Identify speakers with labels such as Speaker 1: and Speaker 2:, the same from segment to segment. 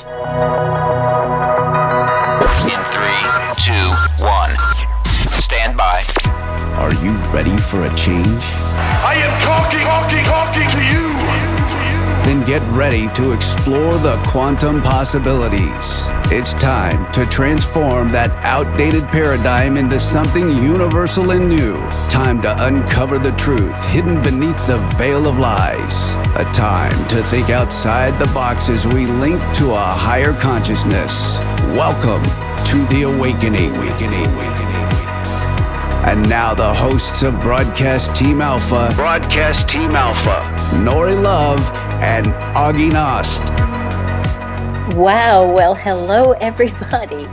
Speaker 1: In 3, 2, 1. Stand by.
Speaker 2: Are you ready for a change?
Speaker 3: I am talking to you.
Speaker 2: Then get ready to explore the quantum possibilities. It's time to transform that outdated paradigm into something universal and new. Time to uncover the truth hidden beneath the veil of lies. A time to think outside the box as we link to a higher consciousness. Welcome to the awakening. And now the hosts of Broadcast Team Alpha, Nori Love and Augie Nost.
Speaker 4: Wow, well, hello everybody.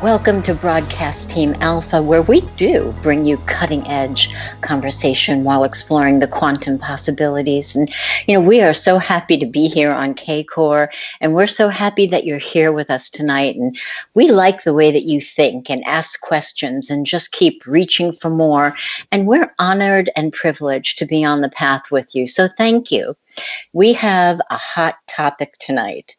Speaker 4: Welcome to Broadcast Team Alpha, where we do bring you cutting-edge conversation while exploring the quantum possibilities. And, we are so happy to be here on K-Core, and we're so happy that you're here with us tonight. And we like the way that you think and ask questions and just keep reaching for more. And we're honored and privileged to be on the path with you. So thank you. We have a hot topic tonight.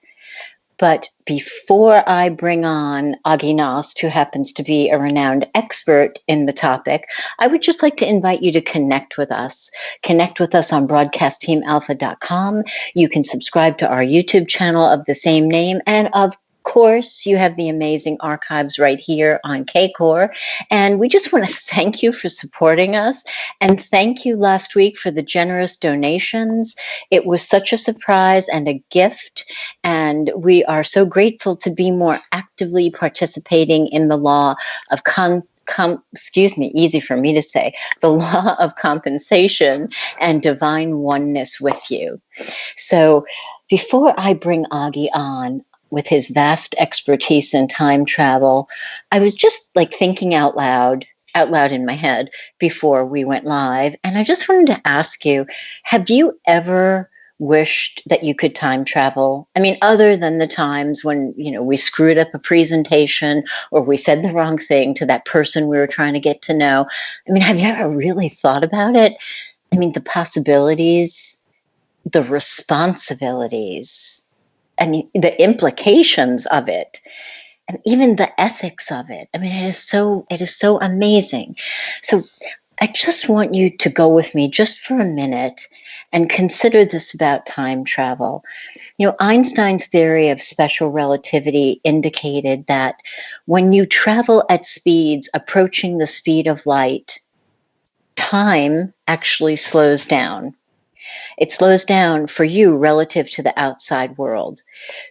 Speaker 4: But before I bring on Augie Nost, who happens to be a renowned expert in the topic, I would just like to invite you to connect with us. Connect with us on broadcastteamalpha.com. You can subscribe to our YouTube channel of the same name. And of course, you have the amazing archives right here on K-Core. And we just want to thank you for supporting us. And thank you last week for the generous donations. It was such a surprise and a gift. And we are so grateful to be more actively participating in the law of easy for me to say, the law of compensation and divine oneness with you. So before I bring Augie on, with his vast expertise in time travel, I was just thinking out loud in my head before we went live. And I just wanted to ask you, have you ever wished that you could time travel? I mean, other than the times when, we screwed up a presentation or we said the wrong thing to that person we were trying to get to know. I mean, have you ever really thought about it? I mean, the possibilities, the responsibilities, I mean, the implications of it, and even the ethics of it. I mean, it is so amazing. So I just want you to go with me just for a minute and consider this about time travel. Einstein's theory of special relativity indicated that when you travel at speeds approaching the speed of light, time actually slows down. It slows down for you relative to the outside world.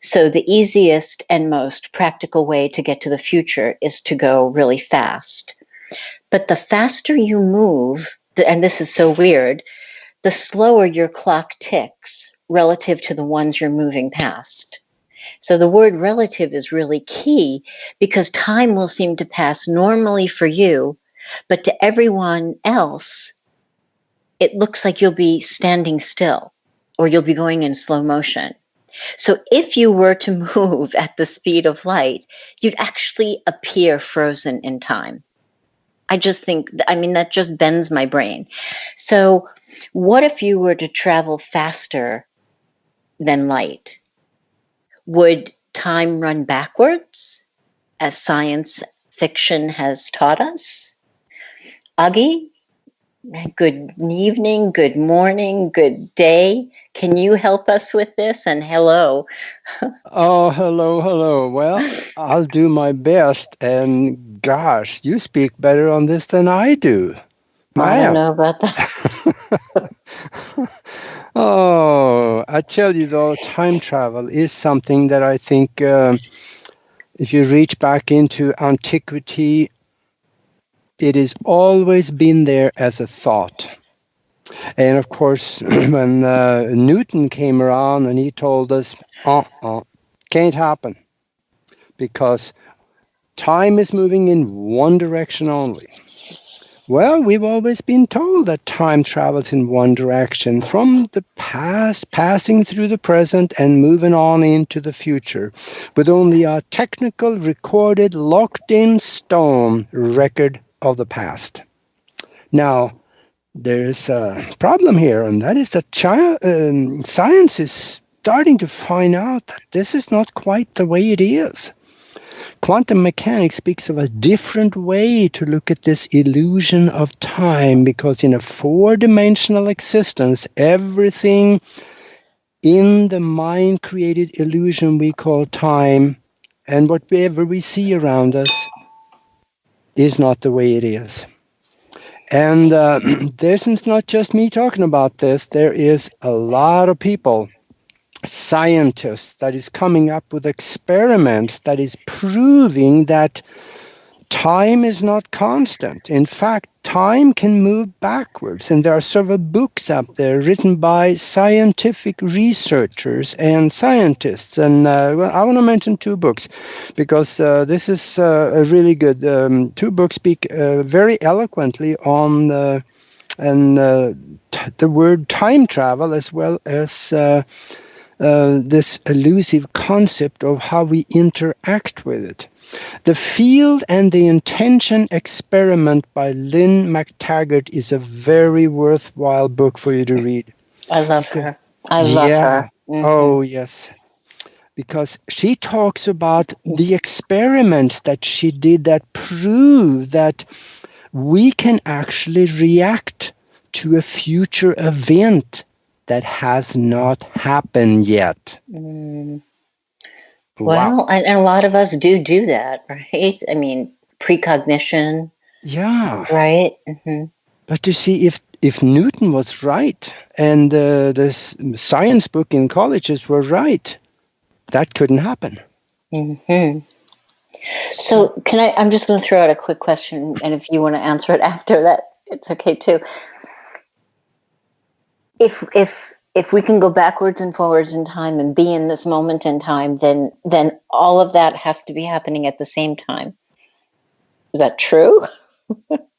Speaker 4: So the easiest and most practical way to get to the future is to go really fast. But the faster you move, and this is so weird, the slower your clock ticks relative to the ones you're moving past. So the word relative is really key because time will seem to pass normally for you, but to everyone else, it looks like you'll be standing still or you'll be going in slow motion. So if you were to move at the speed of light, you'd actually appear frozen in time. I just think, that just bends my brain. So what if you were to travel faster than light? Would time run backwards, as science fiction has taught us? Augie? Good evening, good morning, good day. Can you help us with this? And hello.
Speaker 5: Oh, hello. Well, I'll do my best. And gosh, you speak better on this than I do.
Speaker 4: I don't know about that.
Speaker 5: Oh, I tell you though, time travel is something that I think if you reach back into antiquity, it has always been there as a thought. And of course, when Newton came around and he told us, can't happen, because time is moving in one direction only. Well, we've always been told that time travels in one direction, from the past, passing through the present and moving on into the future, with only a technical, recorded, locked-in stone record of the past. Now, there is a problem here, and that is that science is starting to find out that this is not quite the way it is. Quantum mechanics speaks of a different way to look at this illusion of time, because in a four-dimensional existence, everything in the mind-created illusion we call time, and whatever we see around us, is not the way it is. And this is not just me talking about this. There is a lot of people, scientists, that is coming up with experiments that is proving that time is not constant. In fact, time can move backwards. And there are several books up there written by scientific researchers and scientists. And well, I want to mention two books, because this is a really good. Two books speak very eloquently on the word time travel, as well as this elusive concept of how we interact with it. The Field and the Intention Experiment by Lynn McTaggart is a very worthwhile book for you to read.
Speaker 4: I love her. I love her. Mm-hmm.
Speaker 5: Oh, yes. Because she talks about the experiments that she did that prove that we can actually react to a future event that has not happened yet.
Speaker 4: Mm.
Speaker 5: Wow.
Speaker 4: Well, and a lot of us do that, right? I mean, precognition.
Speaker 5: Yeah.
Speaker 4: Right? Mm-hmm.
Speaker 5: But you see, if Newton was right and the science book in colleges were right, that couldn't happen.
Speaker 4: Mm-hmm. So I'm just going to throw out a quick question, and if you want to answer it after that, it's okay too. If we can go backwards and forwards in time and be in this moment in time, then all of that has to be happening at the same time. Is that true?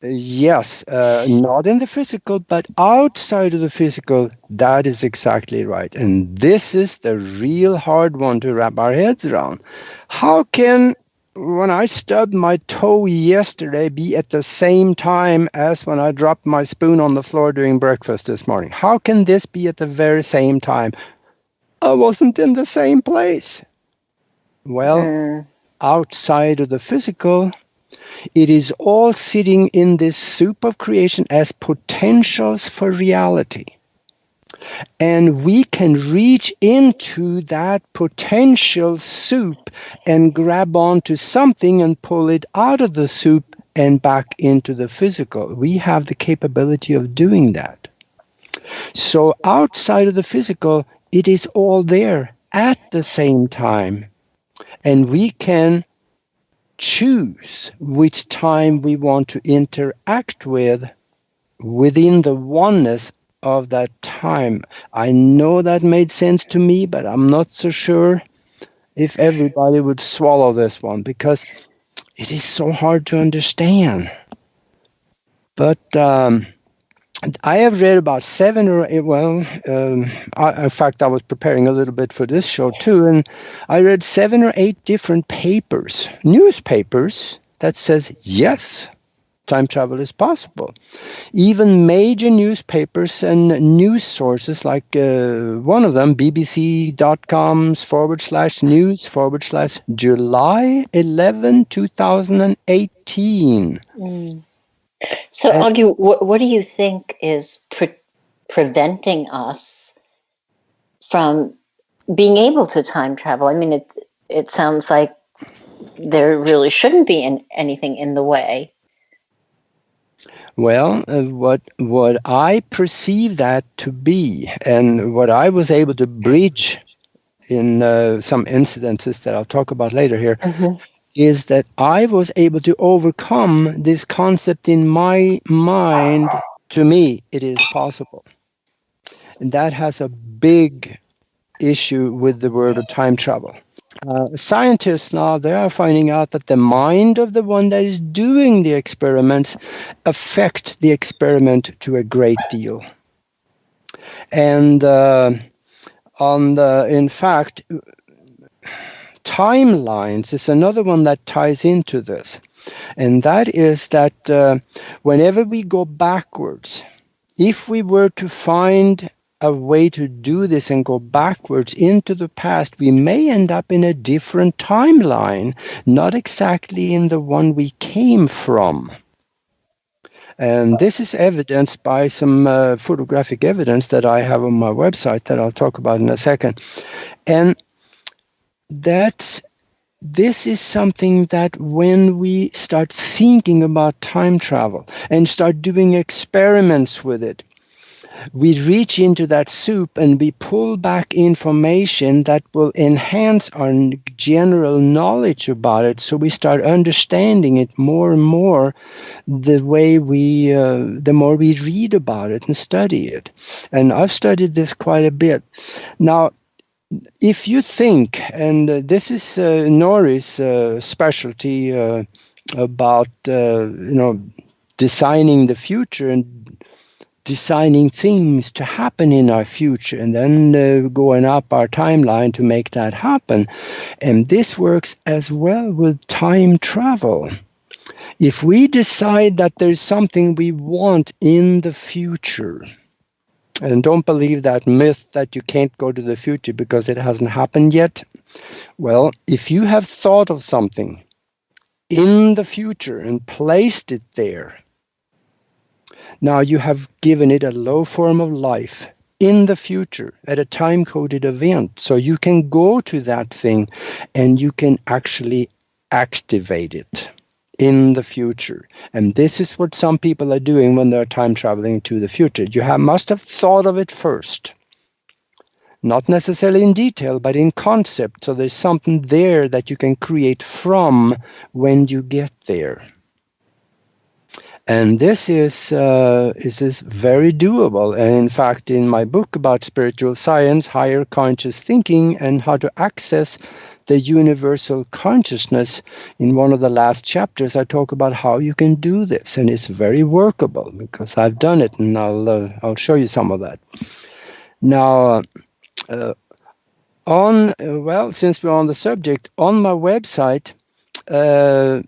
Speaker 5: Yes, not in the physical, but outside of the physical, that is exactly right. And this is the real hard one to wrap our heads around. How can, when I stubbed my toe yesterday, be at the same time as when I dropped my spoon on the floor during breakfast this morning? How can this be at the very same time? I wasn't in the same place. Well, outside of the physical, it is all sitting in this soup of creation as potentials for reality. And we can reach into that potential soup and grab onto something and pull it out of the soup and back into the physical. We have the capability of doing that. So outside of the physical, it is all there at the same time. And we can choose which time we want to interact with within the oneness of that time. I know that made sense to me, but I'm not so sure if everybody would swallow this one, because it is so hard to understand. But I have read about 7 or 8, in fact, I was preparing a little bit for this show too, and I read 7 or 8 different papers, newspapers, that says, yes, time travel is possible. Even major newspapers and news sources, like one of them, bbc.com/news/July 11, 2018.
Speaker 4: So, Augie, what do you think is preventing us from being able to time travel? I mean, it sounds like there really shouldn't be anything in the way.
Speaker 5: Well, what I perceive that to be, and what I was able to bridge in some incidences that I'll talk about later here, is that I was able to overcome this concept in my mind. To me, it is possible. And that has a big issue with the word of time travel. Scientists now, they are finding out that the mind of the one that is doing the experiments affect the experiment to a great deal. And in fact, timelines is another one that ties into this. And that is that whenever we go backwards, if we were to find a way to do this and go backwards into the past, we may end up in a different timeline, not exactly in the one we came from. And this is evidenced by some photographic evidence that I have on my website that I'll talk about in a second. And this is something that when we start thinking about time travel and start doing experiments with it, we reach into that soup and we pull back information that will enhance our general knowledge about it. So we start understanding it more and more the more we read about it and study it. And I've studied this quite a bit. Now, if you think, and this is Nori's specialty about designing the future and designing things to happen in our future, and then going up our timeline to make that happen. And this works as well with time travel. If we decide that there's something we want in the future, and don't believe that myth that you can't go to the future because it hasn't happened yet. Well, if you have thought of something in the future and placed it there, now you have given it a low form of life in the future at a time-coded event. So you can go to that thing and you can actually activate it in the future. And this is what some people are doing when they're time traveling to the future. You must have thought of it first. Not necessarily in detail, but in concept. So there's something there that you can create from when you get there. And this is very doable. And in fact, in my book about spiritual science, higher conscious thinking, and how to access the universal consciousness, in one of the last chapters, I talk about how you can do this. And it's very workable because I've done it, and I'll show you some of that. Now, since we're on the subject, on my website, the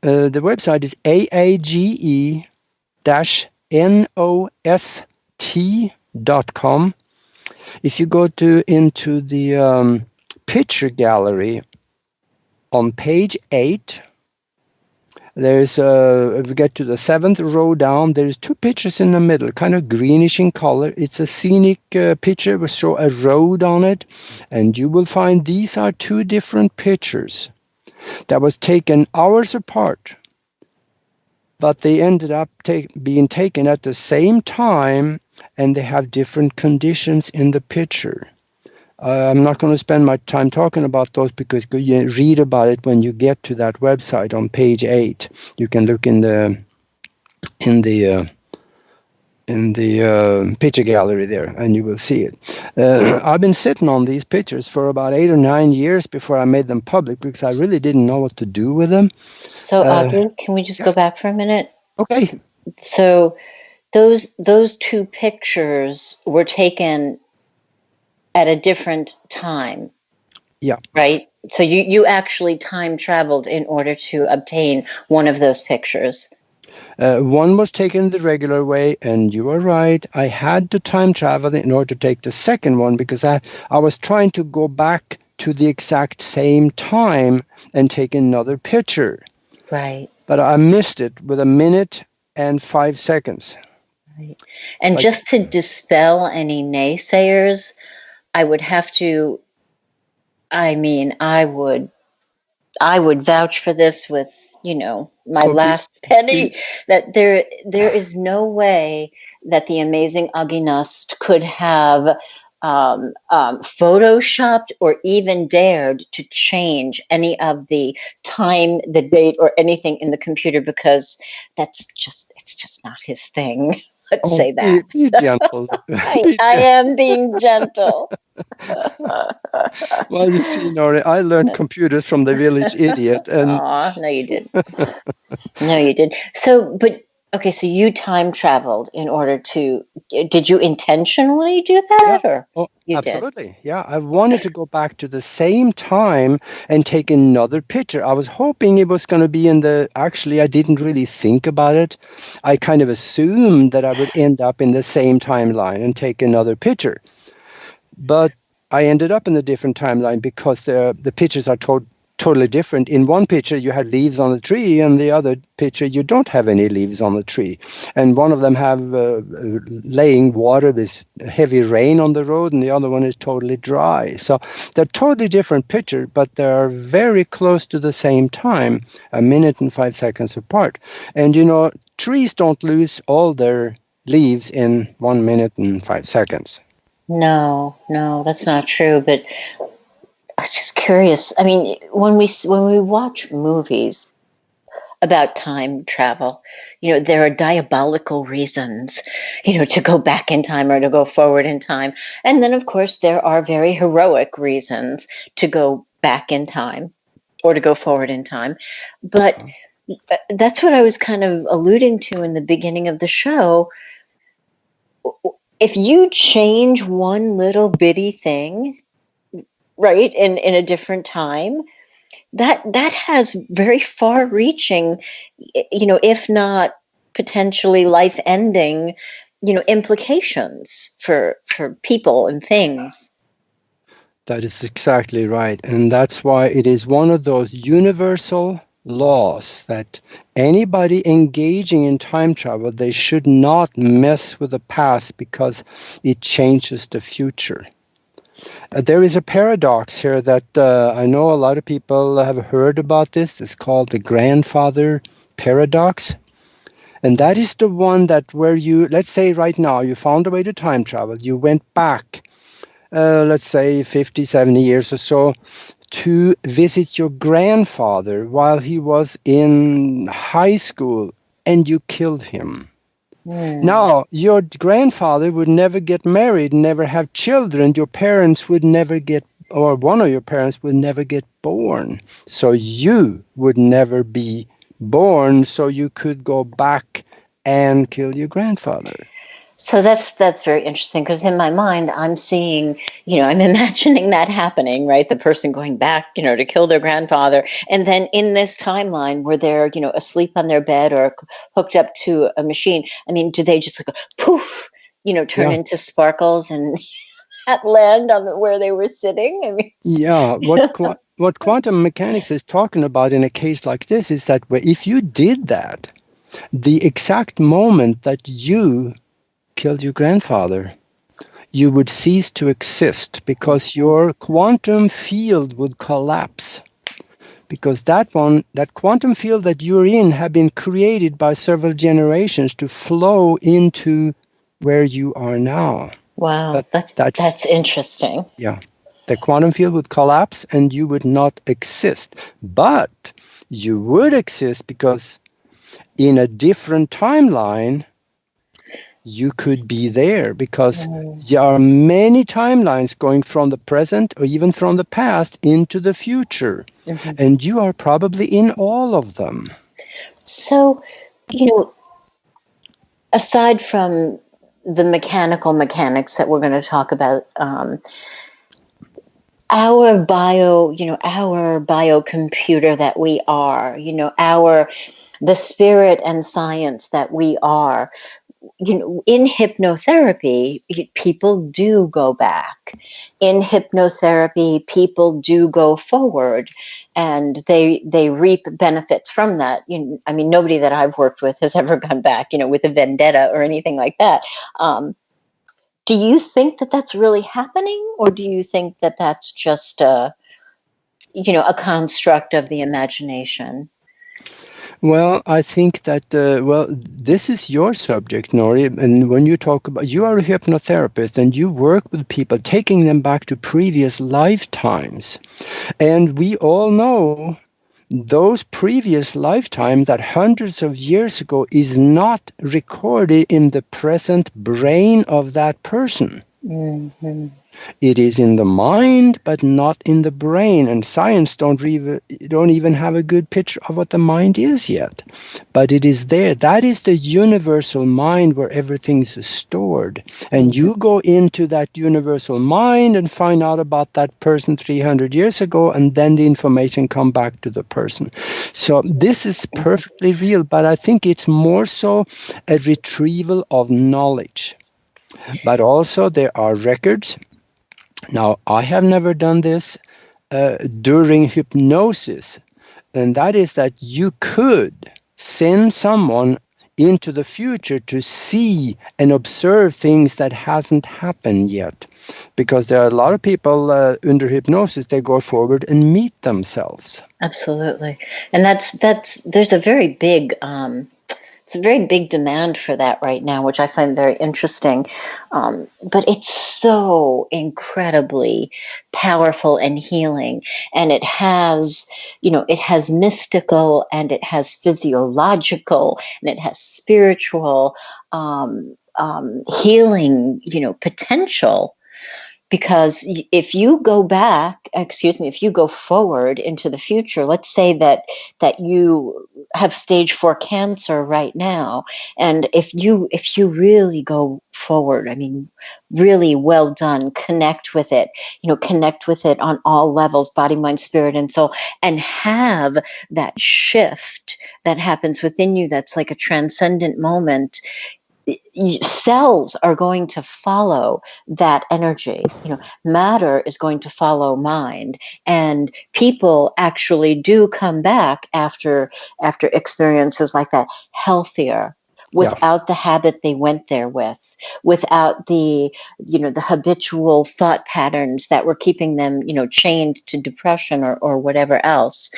Speaker 5: website is aage-nost.com. If you go into the picture gallery on page 8, there's if we get to the 7th row down, there's 2 pictures in the middle, kind of greenish in color. It's a scenic picture with show a road on it, and you will find these are 2 different pictures that was taken hours apart, but they ended up being taken at the same time, and they have different conditions in the picture. I'm not going to spend my time talking about those because you read about it when you get to that website on page 8. You can look in the picture gallery there, and you will see it. I've been sitting on these pictures for about 8 or 9 years before I made them public because I really didn't know what to do with them.
Speaker 4: So, Audrey, can we just go back for a minute?
Speaker 5: Okay.
Speaker 4: So, those 2 pictures were taken at a different time.
Speaker 5: Yeah.
Speaker 4: Right? So you actually time traveled in order to obtain one of those pictures.
Speaker 5: One was taken the regular way, and you are right. I had to time travel in order to take the second one because I was trying to go back to the exact same time and take another picture.
Speaker 4: Right.
Speaker 5: But I missed it with 1 minute and 5 seconds.
Speaker 4: Right. And just to dispel any naysayers, I would vouch for this with, my last penny, that there is no way that the amazing Aginust could have photoshopped or even dared to change any of the time, the date, or anything in the computer, because it's just not his thing. Let's say that.
Speaker 5: Be gentle.
Speaker 4: I am being gentle.
Speaker 5: Well, you see, Nori, I learned computers from the village idiot. And
Speaker 4: no, you didn't. No, you did. So, but Okay, so you time traveled in order to, did you intentionally do
Speaker 5: Yeah.
Speaker 4: that or
Speaker 5: Oh,
Speaker 4: you did?
Speaker 5: absolutely. Yeah. I wanted to go back to the same time and take another picture. I was hoping it was going to be actually, I didn't really think about it. I kind of assumed that I would end up in the same timeline and take another picture. But I ended up in a different timeline because the pictures are totally different. In one picture, you had leaves on the tree, and the other picture, you don't have any leaves on the tree. And one of them have laying water with heavy rain on the road, and the other one is totally dry. So they're totally different pictures, but they're very close to the same time, 1 minute and 5 seconds apart. And trees don't lose all their leaves in 1 minute and 5 seconds.
Speaker 4: No, no, that's not true. But I was just curious. I mean, when we watch movies about time travel, there are diabolical reasons, to go back in time or to go forward in time. And then, of course, there are very heroic reasons to go back in time or to go forward in time. But that's what I was kind of alluding to in the beginning of the show. If you change one little bitty thing, right, in a different time, that has very far reaching, if not potentially life ending, implications for people and things.
Speaker 5: That is exactly right. And that's why it is one of those universal laws that anybody engaging in time travel, they should not mess with the past because it changes the future. There is a paradox here that I know a lot of people have heard about this. It's called the grandfather paradox. And that is the one that where let's say right now, you found a way to time travel. You went back let's say 50, 70 years or so, to visit your grandfather while he was in high school and you killed him. Now, your grandfather would never get married, never have children. Your parents would never get, or one of your parents would never get born. So you would never be born, so you could go back and kill your grandfather.
Speaker 4: So that's very interesting, because in my mind I'm seeing, I'm imagining that happening, right? The person going back, to kill their grandfather, and then in this timeline where they're, asleep on their bed or hooked up to a machine. I mean, do they just like poof, turn into sparkles and land on where they were sitting? I mean,
Speaker 5: yeah, what quantum mechanics is talking about in a case like this is that if you did that, the exact moment that you killed your grandfather, you would cease to exist because your quantum field would collapse. Because that quantum field that you're in have been created by several generations to flow into where you are now.
Speaker 4: wow, that's interesting.
Speaker 5: Yeah. The quantum field would collapse and you would not exist. But you would exist because in a different timeline, you could be there, because there are many timelines going from the present or even from the past into the future. And you are probably in all of them.
Speaker 4: So, aside from the mechanical mechanics that we're going to talk about, our biocomputer that we are, the spirit and science that we are, in hypnotherapy, people do go back. In hypnotherapy, people do go forward, and they reap benefits from that. I mean, nobody that I've worked with has ever gone back, with a vendetta or anything like that. Do you think that that's really happening, or do you think that that's just a construct of the imagination?
Speaker 5: Well, I think that, this is your subject, Nori. And when you talk about, you are a hypnotherapist and you work with people, taking them back to previous lifetimes. And we all know those previous lifetimes that hundreds of years ago is not recorded in the present brain of that person.
Speaker 4: Mm-hmm.
Speaker 5: It is in the mind, but not in the brain. And science don't even have a good picture of what the mind is yet. But it is there. That is the universal mind where everything's stored. And you go into that universal mind and find out about that person 300 years ago, and then the information come back to the person. So this is perfectly real, but I think it's more so a retrieval of knowledge. But also there are records. Now, I have never done this during hypnosis, and that is that you could send someone into the future to see and observe things that hasn't happened yet. Because there are a lot of people under hypnosis, they go forward and meet themselves.
Speaker 4: Absolutely. And there's a very big it's a very big demand for that right now, which I find very interesting. But it's so incredibly powerful and healing. And it has mystical, and it has physiological, and it has spiritual healing, potential. Because if you go forward into the future, let's say that you have stage 4 cancer right now, and if you really go forward, I mean, really well done, connect with it on all levels, body, mind, spirit, and soul, and have that shift that happens within you. That's like a transcendent moment. Cells are going to follow that energy. Matter is going to follow mind, and people actually do come back after experiences like that healthier, without the habit they went there with, without the habitual thought patterns that were keeping them chained to depression or whatever else.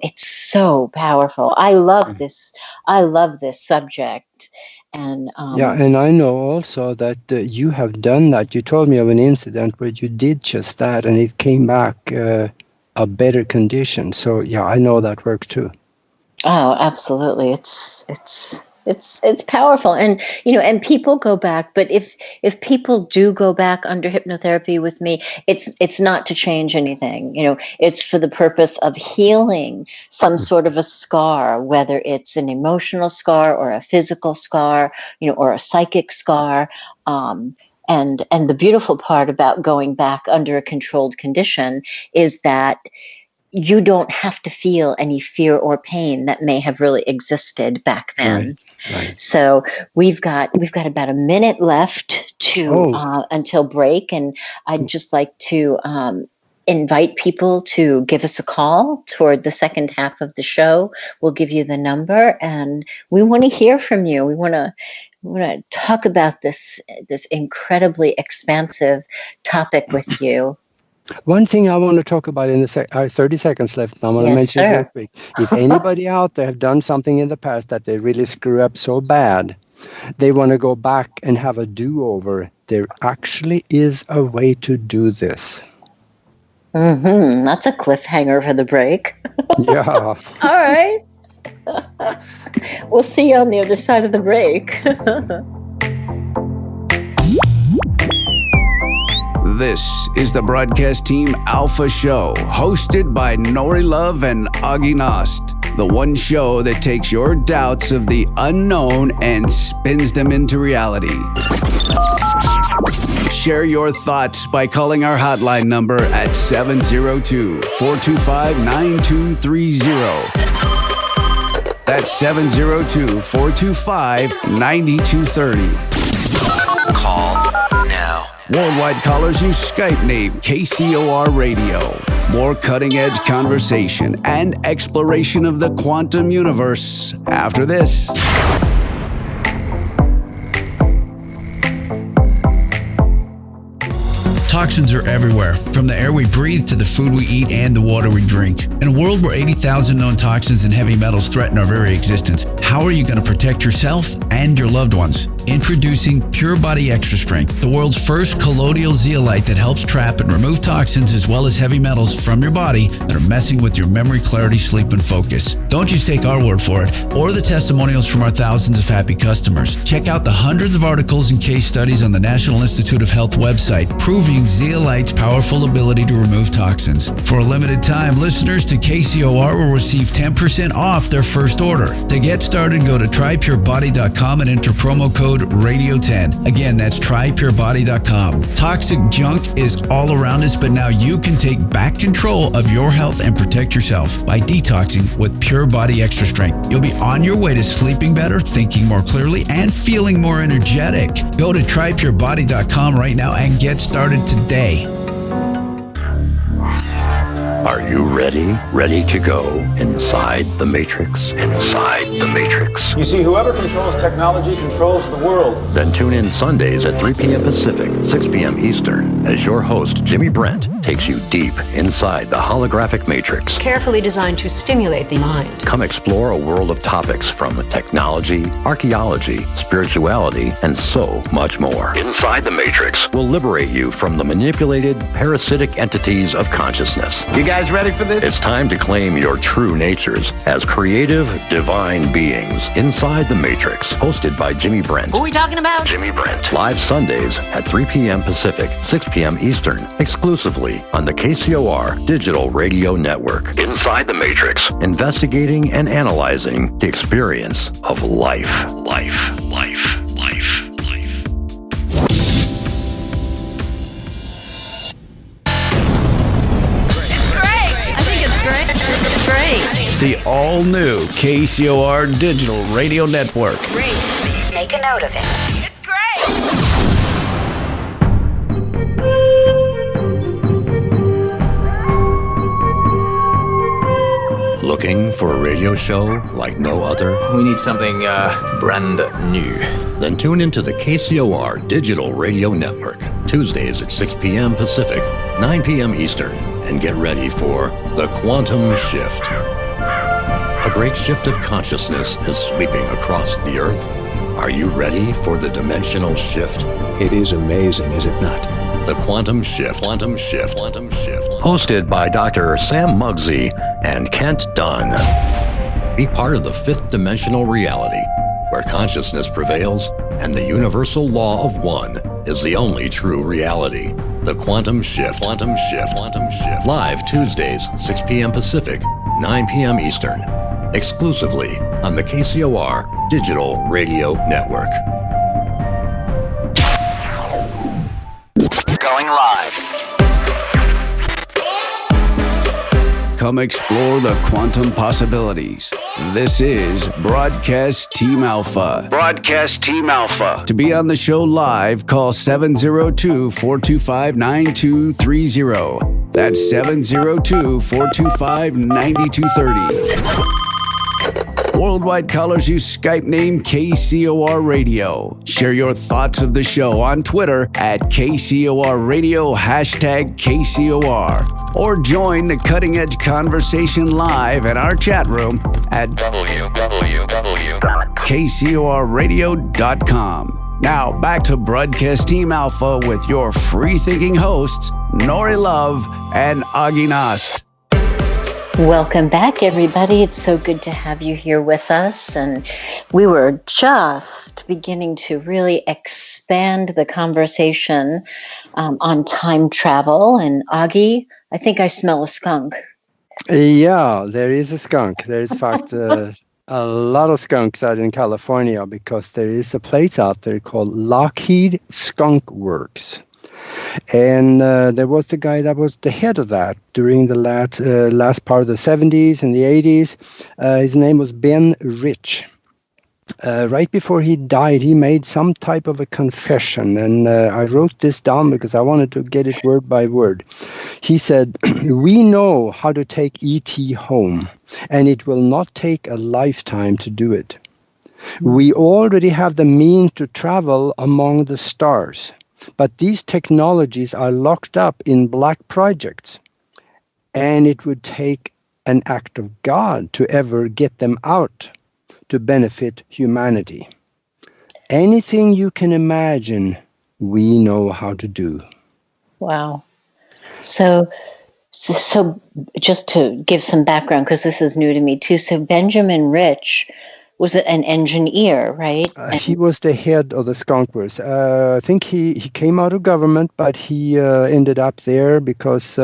Speaker 4: It's so powerful. I love this subject. And
Speaker 5: and I know also that you have done that. You told me of an incident where you did just that, and it came back a better condition. So I know that works too.
Speaker 4: Oh, absolutely. It's powerful. And and people go back, but if people do go back under hypnotherapy with me, it's not to change anything. It's for the purpose of healing some sort of a scar, whether it's an emotional scar or a physical scar, or a psychic scar. And the beautiful part about going back under a controlled condition is that you don't have to feel any fear or pain that may have really existed back then. Right. So we've got about a minute left until break, and I'd just like to invite people to give us a call toward the second half of the show. We'll give you the number, and we want to hear from you. We want to talk about this incredibly expansive topic with you.
Speaker 5: One thing I want to talk about in the 30 seconds left, I want to mention it real quick. If anybody out there have done something in the past that they really screw up so bad, they want to go back and have a do-over, there actually is a way to do this.
Speaker 4: That's a cliffhanger for the break.
Speaker 5: Yeah.
Speaker 4: All right. We'll see you on the other side of the break.
Speaker 2: This is the Broadcast Team Alpha Show, hosted by Nori Love and Augie Nost. The one show that takes your doubts of the unknown and spins them into reality. Share your thoughts by calling our hotline number at 702-425-9230. That's 702-425-9230.
Speaker 1: Call now.
Speaker 2: Worldwide callers use Skype name KCOR Radio. More cutting-edge conversation and exploration of the quantum universe after this. Toxins are everywhere, from the air we breathe to the food we eat and the water we drink. In a world where 80,000 known toxins and heavy metals threaten our very existence, how are you going to protect yourself and your loved ones? Introducing Pure Body Extra Strength, the world's first colloidal zeolite that helps trap and remove toxins as well as heavy metals from your body that are messing with your memory, clarity, sleep, and focus. Don't just take our word for it or the testimonials from our thousands of happy customers. Check out the hundreds of articles and case studies on the National Institute of Health website proving zeolite's powerful ability to remove toxins. For a limited time, listeners to KCOR will receive 10% off their first order. To get started, go to trypurebody.com and enter promo code RADIO10. Again, that's trypurebody.com. Toxic junk is all around us, but now you can take back control of your health and protect yourself by detoxing with Pure Body Extra Strength. You'll be on your way to sleeping better, thinking more clearly, and feeling more energetic. Go to trypurebody.com right now and get started today.
Speaker 6: Are you ready? Ready to go inside the Matrix? Inside the Matrix.
Speaker 7: You see, whoever controls technology controls the world.
Speaker 6: Then tune in Sundays at 3 p.m. Pacific, 6 p.m. Eastern, as your host, Jimmy Brent, takes you deep inside the holographic Matrix.
Speaker 8: Carefully designed to stimulate the mind.
Speaker 6: Come explore a world of topics from technology, archaeology, spirituality, and so much more. Inside the Matrix will liberate you from the manipulated, parasitic entities of consciousness.
Speaker 7: You guys ready for this?
Speaker 6: It's time to claim your true natures as creative, divine beings inside the Matrix. Hosted by Jimmy Brent.
Speaker 8: Who are we talking about?
Speaker 6: Jimmy Brent. Live Sundays at 3 p.m. Pacific, 6 p.m. Eastern. Exclusively on the KCOR Digital Radio Network. Inside the Matrix. Investigating and analyzing the experience of life. Life. Life. Life.
Speaker 2: The all-new KCOR Digital Radio Network.
Speaker 8: Great. Make a note of it. It's great.
Speaker 6: Looking for a radio show like no other?
Speaker 7: We need something brand new.
Speaker 6: Then tune into the KCOR Digital Radio Network, Tuesdays at 6 p.m. Pacific, 9 p.m. Eastern, and get ready for The Quantum Shift. A great shift of consciousness is sweeping across the Earth. Are you ready for the dimensional shift?
Speaker 9: It is amazing, is it not?
Speaker 6: The Quantum Shift. Quantum Shift. Quantum Shift. Hosted by Dr. Sam Muggsy and Kent Dunn. Be part of the fifth dimensional reality, where consciousness prevails and the universal law of one is the only true reality. The Quantum Shift. Quantum Shift. Quantum Shift. Live Tuesdays, 6 p.m. Pacific, 9 p.m. Eastern. Exclusively on the KCOR Digital Radio Network.
Speaker 1: Going live.
Speaker 2: Come explore the quantum possibilities. This is Broadcast Team Alpha.
Speaker 3: Broadcast Team Alpha.
Speaker 2: To be on the show live, call 702-425-9230. That's 702-425-9230. Worldwide callers use Skype name KCOR Radio. Share your thoughts of the show on Twitter at KCOR Radio, #KCOR. Or join the cutting edge conversation live in our chat room at KCORradio.com. Now back to Broadcast Team Alpha with your free thinking hosts, Nori Love and Augie Nast.
Speaker 4: Welcome back, everybody. It's so good to have you here with us. And we were just beginning to really expand the conversation on time travel. And Augie, I think I smell a skunk.
Speaker 5: Yeah, there is a skunk. There is, in fact, a lot of skunks out in California because there is a place out there called Lockheed Skunk Works. And there was the guy that was the head of that during the last part of the 70s and the 80s. His name was Ben Rich. Right before he died, he made some type of a confession. And I wrote this down because I wanted to get it word by word. He said, "We know how to take E.T. home, and it will not take a lifetime to do it. We already have the means to travel among the stars. But these technologies are locked up in black projects, and it would take an act of God to ever get them out to benefit humanity. Anything you can imagine, we know how to do.
Speaker 4: Wow. So just to give some background, because this is new to me too. So Benjamin Rich was an engineer, right?
Speaker 5: He was the head of the Skunkworks. I think he came out of government, but he ended up there because,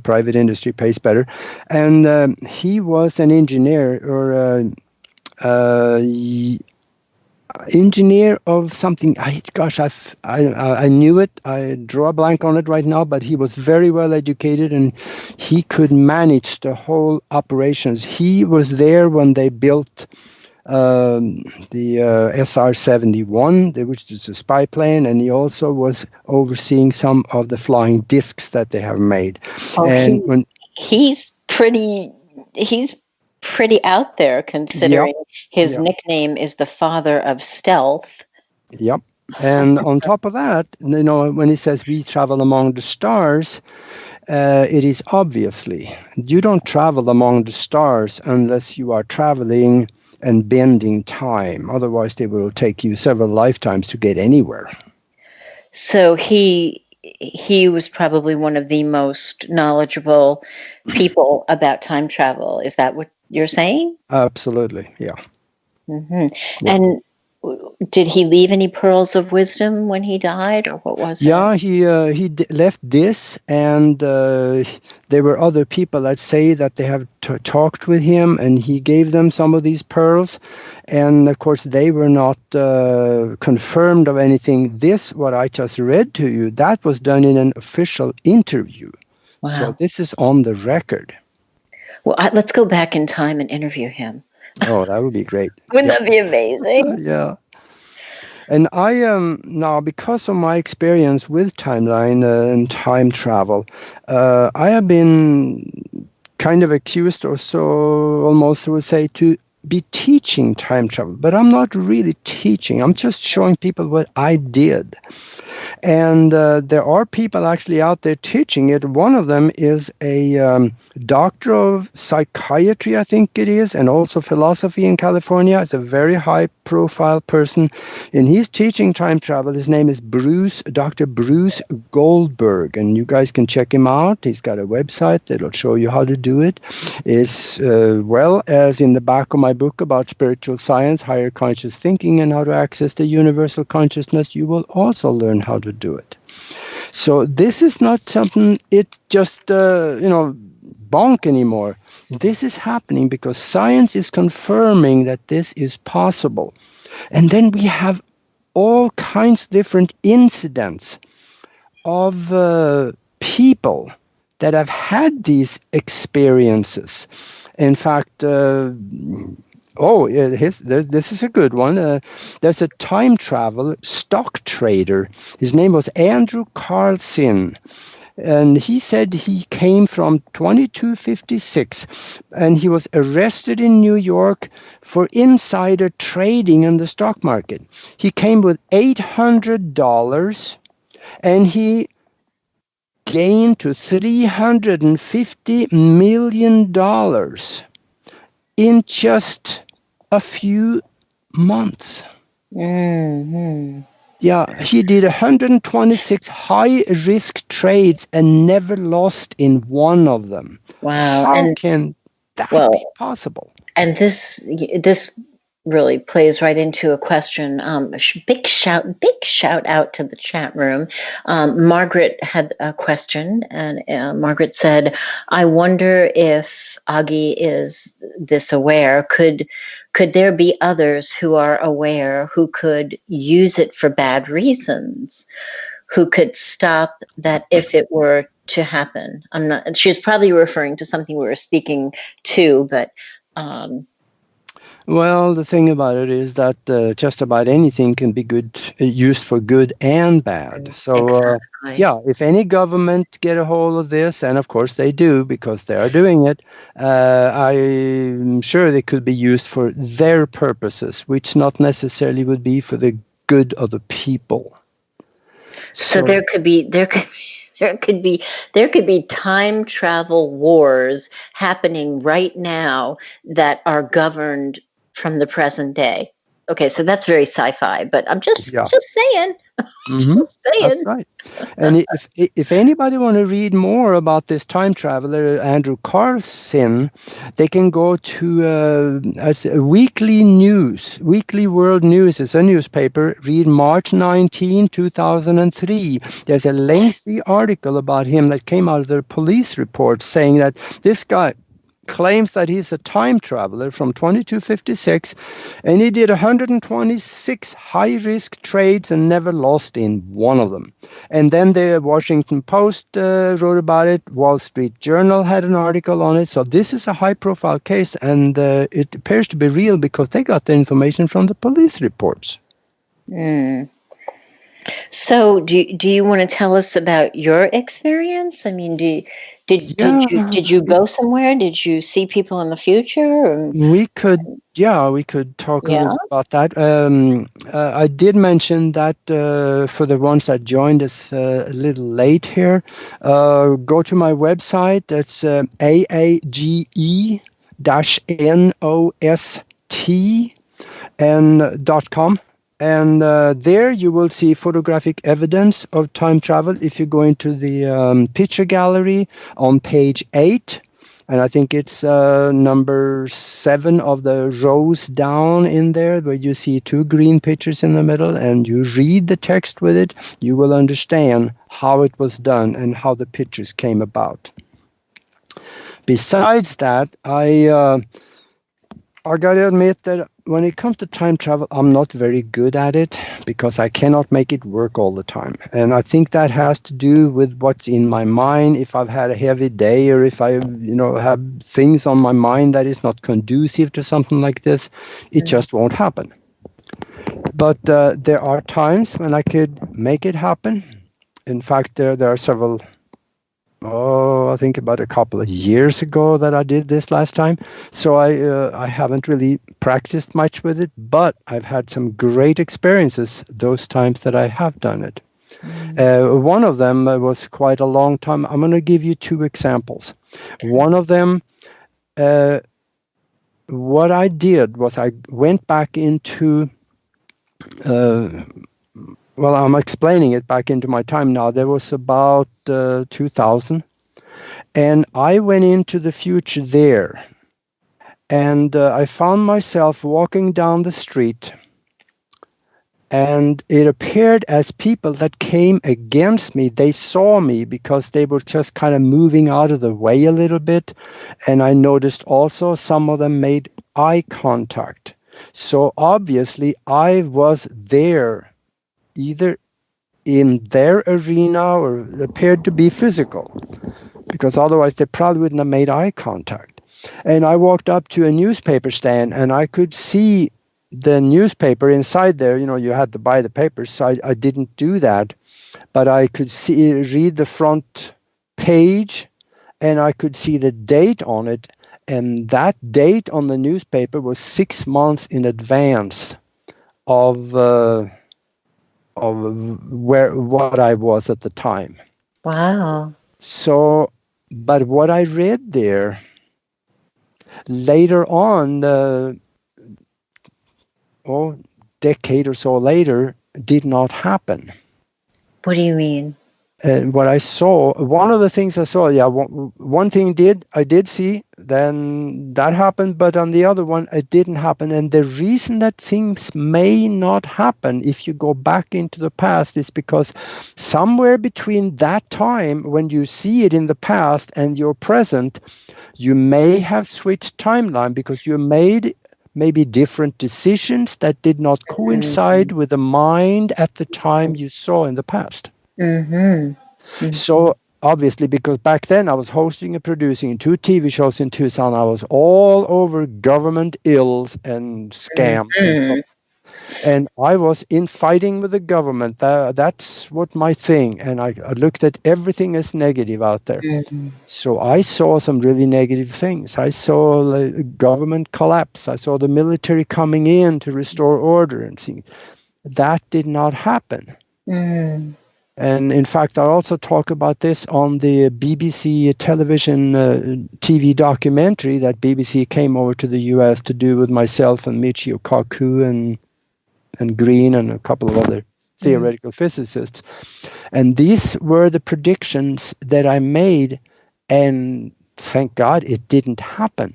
Speaker 5: private industry pays better. And he was an engineer or engineer of something. I knew it. I draw a blank on it right now, but he was very well educated and he could manage the whole operations. He was there when they built the SR-71, which is a spy plane, and he also was overseeing some of the flying discs that they have made. And
Speaker 4: he's pretty out there, considering his nickname is the father of stealth.
Speaker 5: Yep. And on top of that, when he says we travel among the stars, it is obviously you don't travel among the stars unless you are traveling and bending time. Otherwise, they will take you several lifetimes to get anywhere.
Speaker 4: So he was probably one of the most knowledgeable people about time travel. Is that what you're saying?
Speaker 5: Absolutely, yeah.
Speaker 4: Mm-hmm. Yeah. And did he leave any pearls of wisdom when he died, or what was it?
Speaker 5: Yeah, he left this, and there were other people that say that they have talked with him, and he gave them some of these pearls, and of course they were not confirmed of anything. This, what I just read to you, that was done in an official interview. Wow. So this is on the record.
Speaker 4: Well, let's go back in time and interview him.
Speaker 5: Oh, that would be great.
Speaker 4: Wouldn't that be amazing?
Speaker 5: Yeah. And I am now, because of my experience with timeline and time travel, I have been kind of accused, or so almost I would say, to be teaching time travel. But I'm not really teaching. I'm just showing people what I did. And there are people actually out there teaching it. One of them is a doctor of psychiatry, I think it is, and also philosophy in California. It's a very high-profile person, and he's teaching time travel. His name is Dr. Bruce Goldberg, and you guys can check him out. He's got a website that'll show you how to do it. As well as in the back of my book about spiritual science, higher conscious thinking, and how to access the universal consciousness, you will also learn how to do it. So this is not something it just bonk anymore. This is happening because science is confirming that this is possible. And then we have all kinds of different incidents of people that have had these experiences. In fact, this is a good one. There's a time travel stock trader. His name was Andrew Carlson. And he said he came from 2256, and he was arrested in New York for insider trading in the stock market. He came with $800, and he gained to $350 million in just a few months.
Speaker 4: Mm-hmm.
Speaker 5: Yeah, he did 126 high-risk trades and never lost in one of them.
Speaker 4: Wow.
Speaker 5: How can that be possible?
Speaker 4: And this really plays right into a question. Big shout out to the chat room. Margaret had a question, and Margaret said, I wonder if Augie is this aware. Could there be others who are aware who could use it for bad reasons, who could stop that if it were to happen? She's probably referring to something we were speaking to, but
Speaker 5: well, the thing about it is that just about anything can be used for good and bad. So,
Speaker 4: exactly.
Speaker 5: If any government get a hold of this, and of course they do because they are doing it, I'm sure they could be used for their purposes, which not necessarily would be for the good of the people.
Speaker 4: So there could be time travel wars happening right now that are governed from the present day. Okay, so that's very sci-fi, but I'm just saying. Just
Speaker 5: That's
Speaker 4: saying.
Speaker 5: right. And if anybody want to read more about this time traveler, Andrew Carlson, they can go to Weekly World News. It's a newspaper. Read March 19, 2003. There's a lengthy article about him that came out of the police report saying that this guy claims that he's a time traveler from 2256, and he did 126 high-risk trades and never lost in one of them. And then the Washington Post wrote about it. Wall Street Journal had an article on it. So this is a high-profile case, and it appears to be real because they got the information from the police reports.
Speaker 4: So do you want to tell us about your experience? I mean, did you go somewhere? Did you see people in the future? Or?
Speaker 5: We could talk a little bit about that. I did mention that for the ones that joined us a little late here, go to my website. That's aage-nost.com. And there you will see photographic evidence of time travel. If you go into the picture gallery on page 8, and I think it's number 7 of the rows down in there, where you see 2 green pictures in the middle, and you read the text with it, you will understand how it was done and how the pictures came about. Besides that, I got to admit that when it comes to time travel, I'm not very good at it because I cannot make it work all the time. And I think that has to do with what's in my mind. If I've had a heavy day, or if I, have things on my mind that is not conducive to something like this, it just won't happen. But there are times when I could make it happen. In fact, there are several. I think about a couple of years ago that I did this last time. So I haven't really practiced much with it, but I've had some great experiences those times that I have done it. One of them was quite a long time. I'm going to give you 2 examples. One of them, what I did was I went back into I'm explaining it back into my time now. There was about 2000, and I went into the future there, and I found myself walking down the street, and it appeared as people that came against me, they saw me because they were just kind of moving out of the way a little bit, and I noticed also some of them made eye contact. So obviously I was there, either in their arena or appeared to be physical, because otherwise they probably wouldn't have made eye contact. And I walked up to a newspaper stand, and I could see the newspaper inside there. You had to buy the papers, so I didn't do that. But I could read the front page, and I could see the date on it. And that date on the newspaper was 6 months in advance of what I was at the time.
Speaker 4: Wow.
Speaker 5: So, but what I read there later on, decade or so later, did not happen.
Speaker 4: What do you mean?
Speaker 5: And what I saw, one of the things I saw, one thing I did see, then that happened, but on the other one, it didn't happen. And the reason that things may not happen if you go back into the past is because somewhere between that time when you see it in the past and your present, you may have switched timeline because you made maybe different decisions that did not coincide with the mind at the time you saw in the past. So obviously, because back then I was hosting and producing 2 TV shows in Tucson, I was all over government ills and scams and stuff. And I was in fighting with the government. That's what my thing. And I looked at everything as negative out there. So I saw some really negative things. I saw government collapse. I saw the military coming in to restore order and things. That did not happen. And in fact, I also talk about this on the BBC television TV documentary that BBC came over to the US to do with myself and Michio Kaku and Green and a couple of other theoretical physicists. And these were the predictions that I made, and thank God it didn't happen,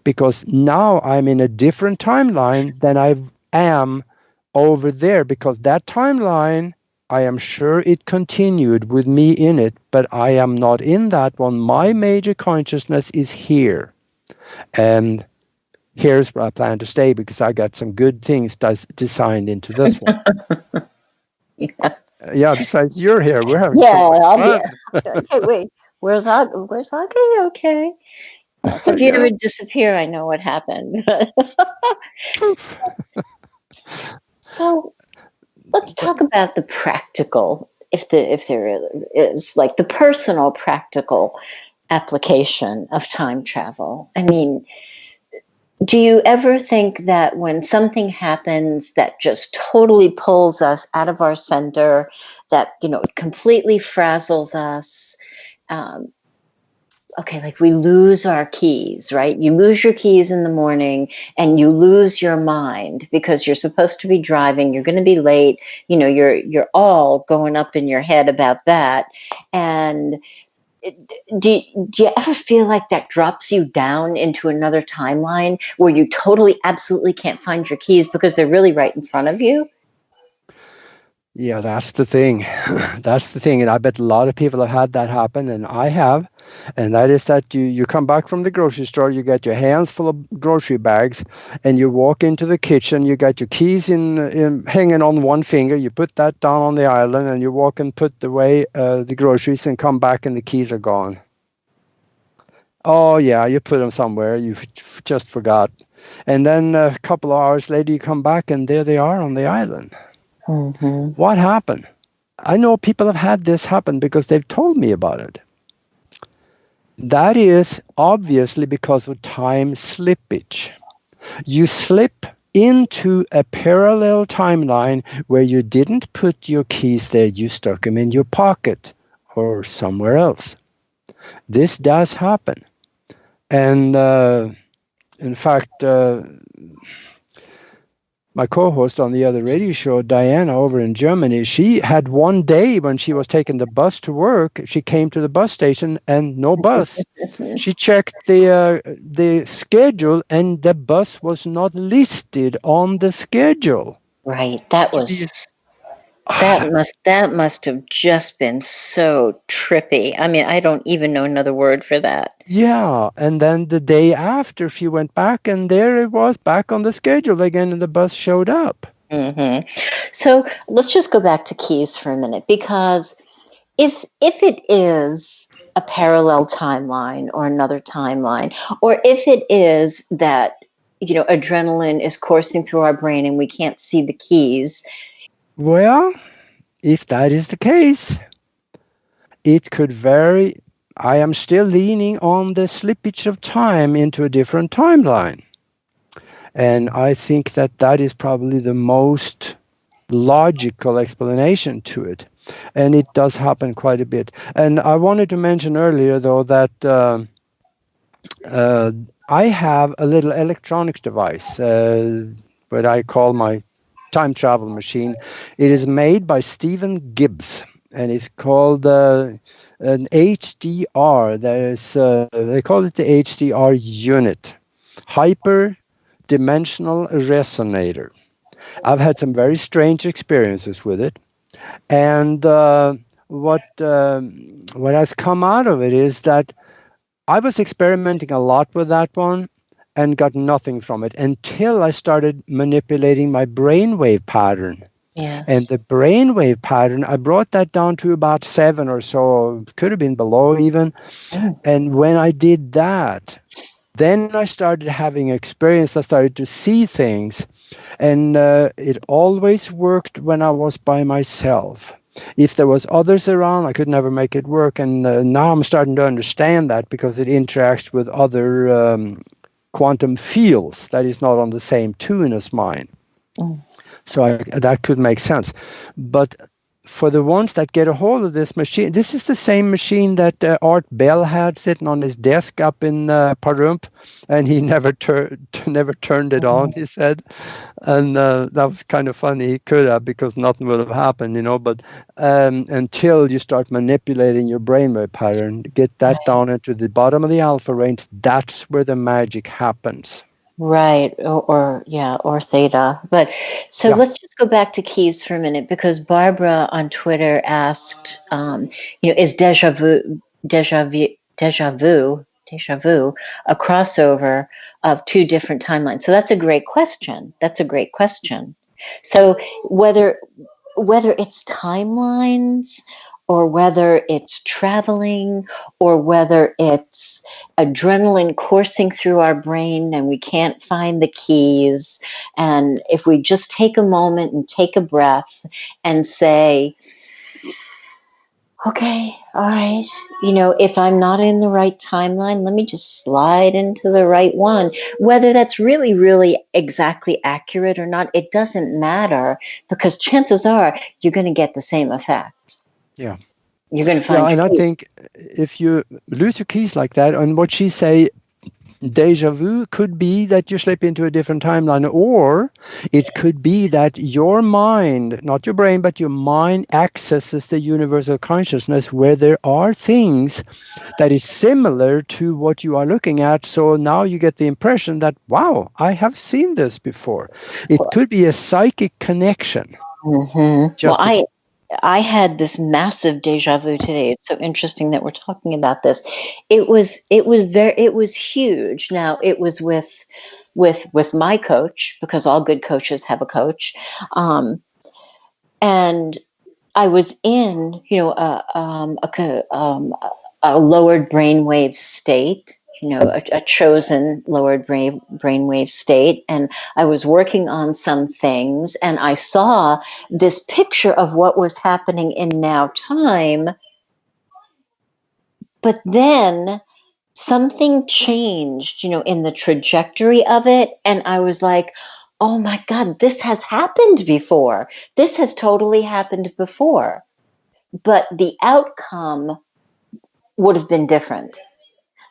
Speaker 5: because now I'm in a different timeline than I am over there, because that timeline, I am sure it continued with me in it, but I am not in that one. My major consciousness is here. And here's where I plan to stay, because I got some good things designed into this one. Yeah, besides you're here. We're having so much fun.
Speaker 4: Okay, wait. Where's Aki? Okay. So if you ever disappear, I know what happened. So let's talk about the practical, if there is, like the personal practical application of time travel. I mean, do you ever think that when something happens that just totally pulls us out of our center, that, it completely frazzles us, like we lose our keys, right? You lose your keys in the morning and you lose your mind because you're supposed to be driving, you're going to be late, you're all going up in your head about that. And do you ever feel like that drops you down into another timeline where you totally, absolutely can't find your keys because they're really right in front of you?
Speaker 5: Yeah, that's the thing. That's the thing. And I bet a lot of people have had that happen, and I have. And that is that you come back from the grocery store, you get your hands full of grocery bags, and you walk into the kitchen, you got your keys in hanging on one finger, you put that down on the island, and you walk and put away the groceries and come back and the keys are gone. Oh, yeah, you put them somewhere, you just forgot. And then a couple of hours later, you come back and there they are on the island. Mm-hmm. What happened? I know people have had this happen because they've told me about it. That is obviously because of time slippage. You slip into a parallel timeline where you didn't put your keys there, you stuck them in your pocket or somewhere else. This does happen. And in fact, my co-host on the other radio show, Diana, over in Germany, she had one day when she was taking the bus to work, she came to the bus station and no bus. She checked the schedule and the bus was not listed on the schedule.
Speaker 4: Right. That must have just been so trippy. I mean, I don't even know another word for that.
Speaker 5: Yeah, and then the day after she went back and there it was back on the schedule again and the bus showed up.
Speaker 4: Mm-hmm. So let's just go back to keys for a minute, because if it is a parallel timeline or another timeline, or if it is that, adrenaline is coursing through our brain and we can't see the keys.
Speaker 5: Well, if that is the case, it could vary. I am still leaning on the slippage of time into a different timeline. And I think that is probably the most logical explanation to it. And it does happen quite a bit. And I wanted to mention earlier, though, that I have a little electronic device, what I call my time travel machine. It is made by Stephen Gibbs, and it's called an HDR. They call it the HDR unit, hyper dimensional resonator. I've had some very strange experiences with it, and what has come out of it is that I was experimenting a lot with that one and got nothing from it until I started manipulating my brainwave pattern.
Speaker 4: Yes.
Speaker 5: And the brainwave pattern, I brought that down to about 7 or so, could have been below even. Oh. And when I did that, then I started having experience. I started to see things. And it always worked when I was by myself. If there was others around, I could never make it work. And now I'm starting to understand that because it interacts with other quantum fields that is not on the same tune as mine. Mm. So that could make sense. But for the ones that get a hold of this machine, this is the same machine that Art Bell had sitting on his desk up in Pahrump, and he never turned it on, he said. And that was kind of funny. He could have, because nothing would have happened, but until you start manipulating your brainwave pattern, get that down into the bottom of the alpha range, that's where the magic happens.
Speaker 4: Right, or theta. But so let's just go back to keys for a minute, because Barbara on Twitter asked, is deja vu a crossover of two different timelines? So that's a great question. So whether it's timelines, or whether it's traveling, or whether it's adrenaline coursing through our brain and we can't find the keys. And if we just take a moment and take a breath and say, okay, all right, if I'm not in the right timeline, let me just slide into the right one. Whether that's really, really exactly accurate or not, it doesn't matter, because chances are you're going to get the same effect.
Speaker 5: Yeah.
Speaker 4: You're going to find.
Speaker 5: Yeah, and I think if you lose your keys like that, and what she say, deja vu could be that you slip into a different timeline, or it could be that your mind, not your brain, but your mind accesses the universal consciousness where there are things that is similar to what you are looking at. So now you get the impression that, wow, I have seen this before. It could be a psychic connection.
Speaker 4: Mm-hmm. I had this massive deja vu today. It's so interesting that we're talking about this. It was huge. Now, it was with my coach, because all good coaches have a coach, and I was in a lowered brainwave state. A chosen lowered brainwave state. And I was working on some things, and I saw this picture of what was happening in now time. But then something changed, in the trajectory of it. And I was like, oh my God, this has happened before. This has totally happened before. But the outcome would have been different.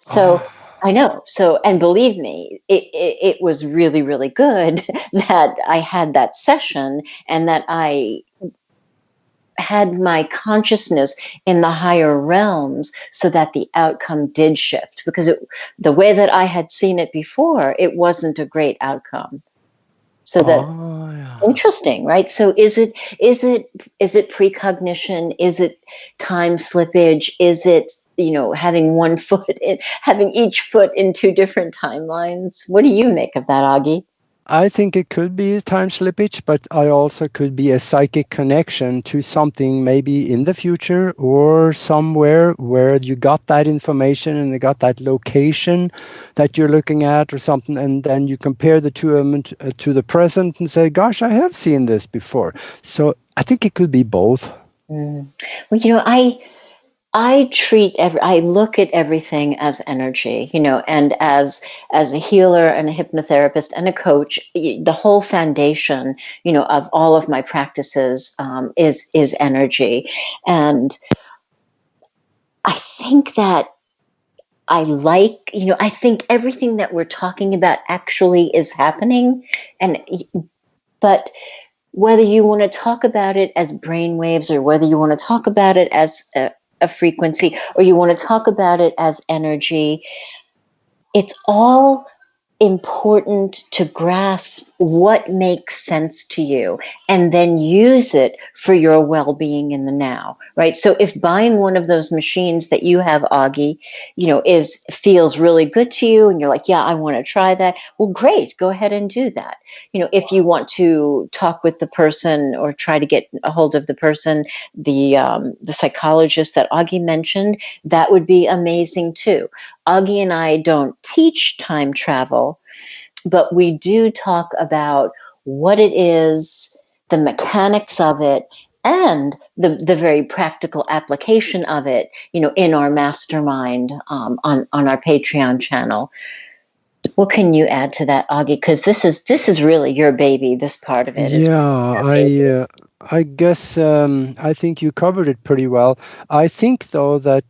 Speaker 4: So I know. So, and believe me, it was really, really good that I had that session, and that I had my consciousness in the higher realms, so that the outcome did shift, because the way that I had seen it before, it wasn't a great outcome. So that interesting, right? So is it precognition? Is it time slippage? Is it having each foot in two different timelines? What do you make of that, Augie?
Speaker 5: I think it could be a time slippage, but I also could be a psychic connection to something maybe in the future, or somewhere where you got that information and you got that location that you're looking at or something, and then you compare the two of them to the present and say, gosh, I have seen this before. So I think it could be both.
Speaker 4: Well, I look at everything as energy, and as a healer and a hypnotherapist and a coach, the whole foundation, of all of my practices is energy. And I think that I think everything that we're talking about actually is happening. But whether you want to talk about it as brainwaves, or whether you want to talk about it as a frequency, or you want to talk about it as energy, it's all important to grasp what makes sense to you, and then use it for your well-being in the now, right? So if buying one of those machines that you have, Augie, feels really good to you, and you're like, yeah, I want to try that, well, great, go ahead and do that. If you want to talk with the person, or try to get a hold of the person, the psychologist that Augie mentioned, that would be amazing too. Augie and I don't teach time travel, but we do talk about what it is, the mechanics of it, and the very practical application of it, in our mastermind on our Patreon channel. What can you add to that, Augie? Because this is really your baby. This part of it is
Speaker 5: I guess I think you covered it pretty well. I think though that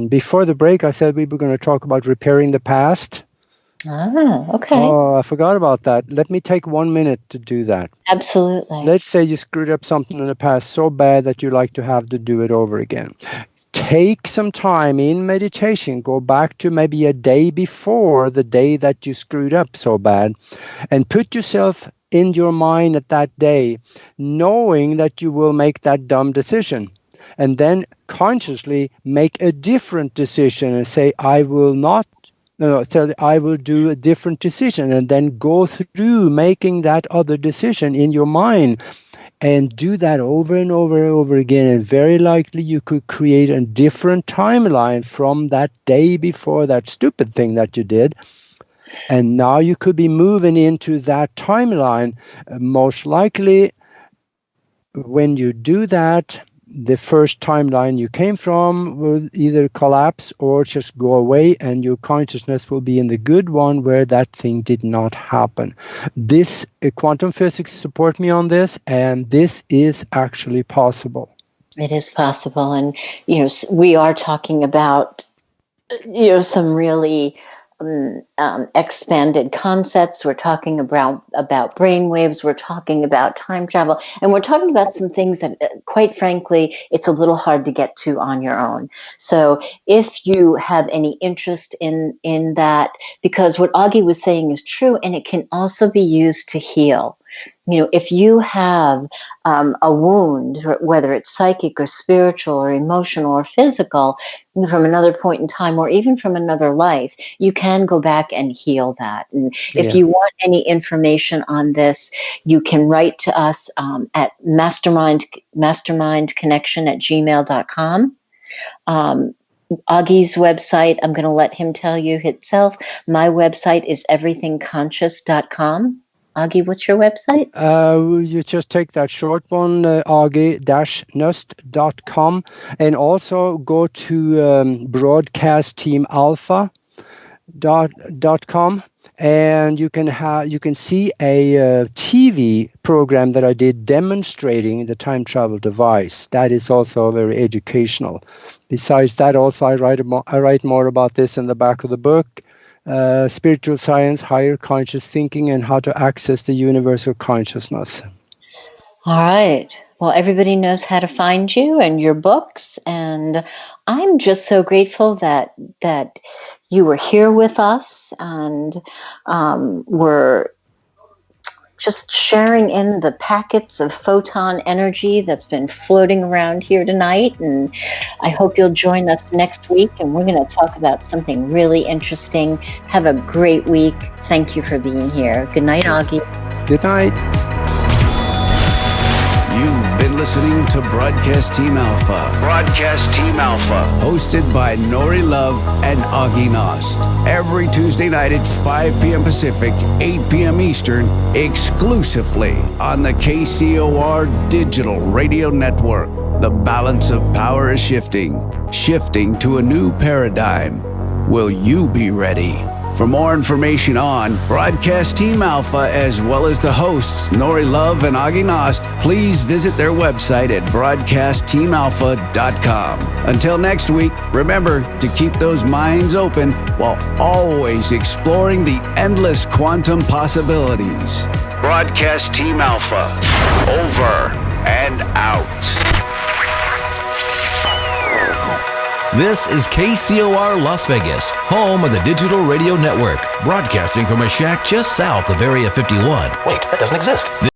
Speaker 5: before the break I said we were going to talk about repairing the past.
Speaker 4: Ah, okay.
Speaker 5: Oh, I forgot about that. Let me take 1 minute to do that.
Speaker 4: Absolutely.
Speaker 5: Let's say you screwed up something in the past so bad that you like to have to do it over again. Take some time in meditation, go back to maybe a day before the day that you screwed up so bad, and put yourself in your mind at that day, knowing that you will make that dumb decision. And then consciously make a different decision and say, I will do a different decision, and then go through making that other decision in your mind. And do that over and over and over again. And very likely you could create a different timeline from that day before that stupid thing that you did. And now you could be moving into that timeline. Most likely, when you do that, the first timeline you came from will either collapse or just go away, and your consciousness will be in the good one where that thing did not happen. This quantum physics support me on this, and this is actually possible.
Speaker 4: It is possible, and we are talking about some really expanded concepts. We're talking about brainwaves. We're talking about time travel, and we're talking about some things that, quite frankly, it's a little hard to get to on your own. So, if you have any interest in that, because what Augie was saying is true, and it can also be used to heal. If you have a wound, whether it's psychic or spiritual or emotional or physical, from another point in time or even from another life, you can go back and heal that. And if you want any information on this, you can write to us at mastermindconnection@gmail.com. Augie's website, I'm going to let him tell you itself. My website is everythingconscious.com. Augie, what's your website?
Speaker 5: You just take that short one, augie-nust.com, and also go to broadcastteamalpha.com, and you can see a TV program that I did demonstrating the time travel device. That is also very educational. Besides that, also I write more about this in the back of the book. Spiritual science, higher conscious thinking, and how to access the universal consciousness.
Speaker 4: All right. Well, everybody knows how to find you and your books, and I'm just so grateful that you were here with us, and we're just sharing in the packets of photon energy that's been floating around here tonight. And I hope you'll join us next week, and we're going to talk about something really interesting. Have a great week. Thank you for being here. Good night, Augie.
Speaker 5: Good night.
Speaker 2: You've been listening to Broadcast Team Alpha.
Speaker 3: Broadcast Team Alpha.
Speaker 2: Hosted by Nori Love and Augie Nost. Every Tuesday night at 5 p.m. Pacific, 8 p.m. Eastern, exclusively on the KCOR Digital Radio Network. The balance of power is shifting to a new paradigm. Will you be ready? For more information on Broadcast Team Alpha, as well as the hosts Nori Love and Augie Nost, please visit their website at broadcastteamalpha.com. Until next week, remember to keep those minds open while always exploring the endless quantum possibilities.
Speaker 3: Broadcast Team Alpha. Over and out.
Speaker 10: This is KCOR Las Vegas, home of the Digital Radio Network, broadcasting from a shack just south of Area 51. Wait, that doesn't exist.